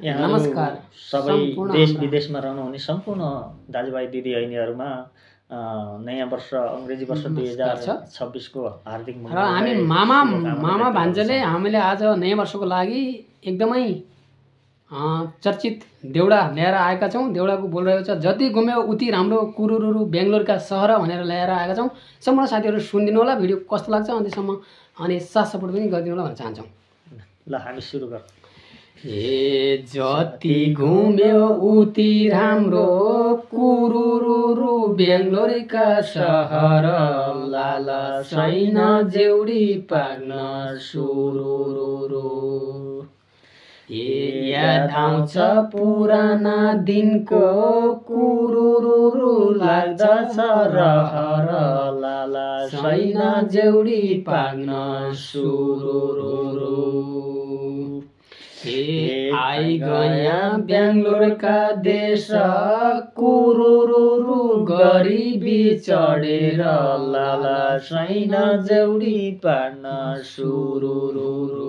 यहाँहरू नमस्कार सबै सम्पूर्ण देश हाम्रा विदेशमा रहनुहुने सम्पूर्ण दाजुभाइ दिदीबहिनीहरूमा नयाँ वर्ष अङ्ग्रेजी वर्ष नमस्कार छ 2026 को हार्दिक र हामी मङ्गलमय शुभकामना मामा व्यक्त भान्जोले गर्दछौँ। हामीले आज नयाँ वर्षको लागि एकदमै चर्चित देउडा ल्याएर आएका छौँ। देउडाको बोलिरहेको छ जति घुम्यो उति राम्रो कुरुरुरु बेङ्गलोरका सहर भनेर ल्याएर आएका छौँ। सम्पूर्ण साथीहरू सुनिदिनु होला, भिडियो कस्तो लाग्छ अन्त्यसम्म अनि साथ सपोर्ट पनि गरिदिनु होला भन्न चाहन्छौँ। ल हामी सुरु गरौँ। ए जति घुम्यो उति राम्रो कुरुरुरु बेङ्गलोरका सहर लाला छैन जेउडी पार्न सुरुरुरु। याद आउँछ पुराना दिनको कुरुरुरु लाग्दछ रहर लाला छैन जेउडी पार्न सुरुरुरु। आइगया बेङ्गलोरका देश कुरुरुरु गरिबी चढेर लाला छैन जेउडी पार्न सुरुरुरु।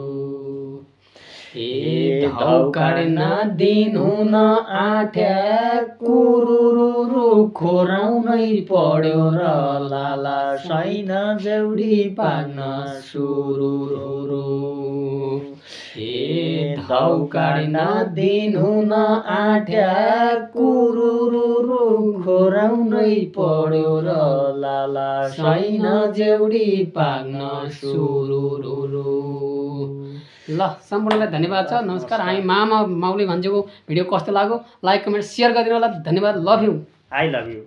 धौकाड्न दिन हुन आँट्या कुरुरुरु खोराउनै पर्यो र लाला छैन जेउडी पार्न सुरुरुरु। धौकाड्न दिन हुन आँट्या कुरुरुरु खोराउनै पर्यो र लाला छैन जेउडी पार्न सुरुरुरु। ल सम्पूर्णलाई धन्यवाद छ। नमस्कार। हामी मामा माउली भान्जोको भिडियो कस्तो लाग्यो लाइक कमेन्ट सेयर गरिदिनु होला। धन्यवाद। Love you. I love you.